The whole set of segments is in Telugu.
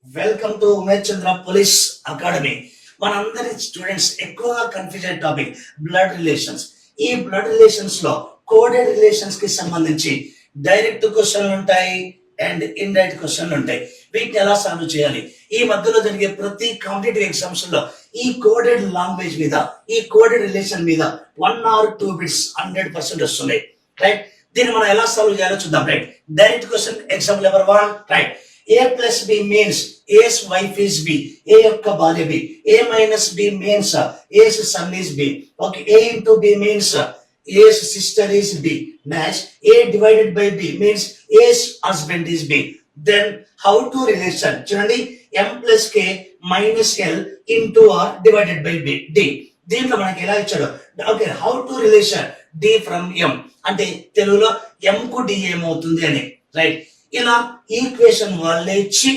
Welcome to Umesh Chandra police academy. మనందరి స్టూడెంట్స్ ఎక్కువగా కన్ఫ్యూజ్ అయ్యే టాపిక్ బ్లడ్ రిలేషన్స్. ఈ బ్లడ్ రిలేషన్స్ లో కోడెడ్ రిలేషన్స్ కి సంబంధించి డైరెక్ట్ క్వశ్చన్లు ఉంటాయి అండ్ ఇండైరెక్ట్ క్వశ్చన్లు ఉంటాయి. వీటిని ఎలా సాల్వ్ చేయాలి? ఈ మధ్యలో జరిగే ప్రతి కాంపిటేటివ్ ఎగ్జామ్స్ లో ఈ కోడెడ్ లాంగ్వేజ్ మీద, ఈ కోడెడ్ రిలేషన్ మీద 1 or 2 బిట్స్ 100% వస్తున్నాయి. రైట్, దీన్ని మనం ఎలా సాల్వ్ చేయాలో చూద్దాం. Right, direct question example number 1. Right, A plus B means A's wife is B. A యొక్క భార్య B. A minus B means A's son is B. Okay, A into B means A's sister is B. Next, A divided by B means A's husband is B. Then, how to relation? చూడండి, M plus K minus L into R divided by B. D. దీంట్లో మనకి ఎలా ఇచ్చాడు? Okay, how to relation D from M అంటే తెలుగులో M కు D ఏమవుతుంది అని. రైట్, ఇలా ఈక్వేషన్ వాళ్ళే ఇచ్చి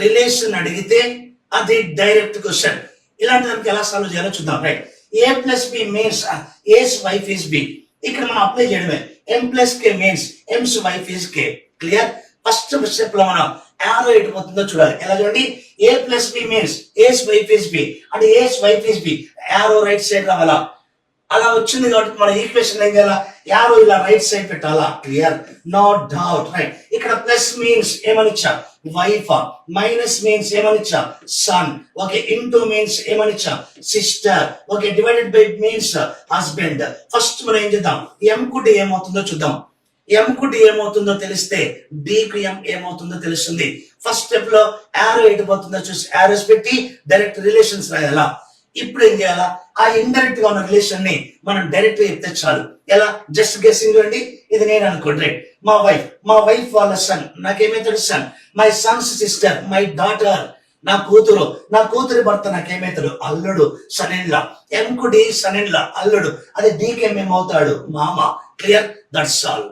రిలేషన్ అడిగితే అది డైరెక్ట్ క్వశ్చన్. ఇలాంటి దానికి ఎలా సాల్వ్ చేయాలో చూద్దాం. Right, A plus B means A's wife is B. ఇక్కడ మనం అప్లై చేయడమే. M plus K means M's wife is K. Clear? First step లో మనం యారో ఎటు పోతుందో చూడాలి. ఎలా చూడండి, A plus B means A's wife is B అంటే A's wife is B, arrow right side రావాలా. అలా వచ్చింది కాబట్టి మన ఈక్వేషన్ ఏం చేయాలా? యారో ఇలా రైట్ సైడ్ పెట్టాలా. క్లియర్? No doubt. రైట్, ఇక్కడ ప్లస్ మీన్స్ ఏమనిచ్చా? వైఫ్. మైనస్ మీన్స్ ఏమనిచ్చా? సన్. ఓకే, ఇంటూ మీన్స్ ఏమనిచ్చా? Sister. Okay, divided by means husband. First మనం ఏం చేద్దాం? ఎం కు డి ఏమవుతుందో చూద్దాం. ఎం కు డి ఏమవుతుందో తెలిస్తే డి కు ఎం ఏమవుతుందో తెలుస్తుంది. ఫస్ట్ స్టెప్ లో యారో ఎటు పోతుందో చూసి యారోస్ పెట్టి డైరెక్ట్ రిలేషన్స్ రాయాలా. ఇప్పుడు ఏం చేయాలా? ఆ ఇండైరెక్ట్ గా ఉన్న రిలేషన్ ని మనం డైరెక్ట్ గా చెప్తే చాలు. ఎలా? జస్ట్ గెస్సింగ్ అండి. ఇది నేను అనుకోండి. రైట్, మా వైఫ్ వాళ్ళ సన్, నాకేమైతాడు? Son. My son's sister, my daughter, నా కూతురి భర్త నాకేమైతాడు? అల్లుడు, సన్ ఇన్ లా. ఎం కు డి సన్ ఇన్ లా, అల్లుడు. అదే డీకి ఏమేమవుతాడు? మామ. క్లియర్? That's all.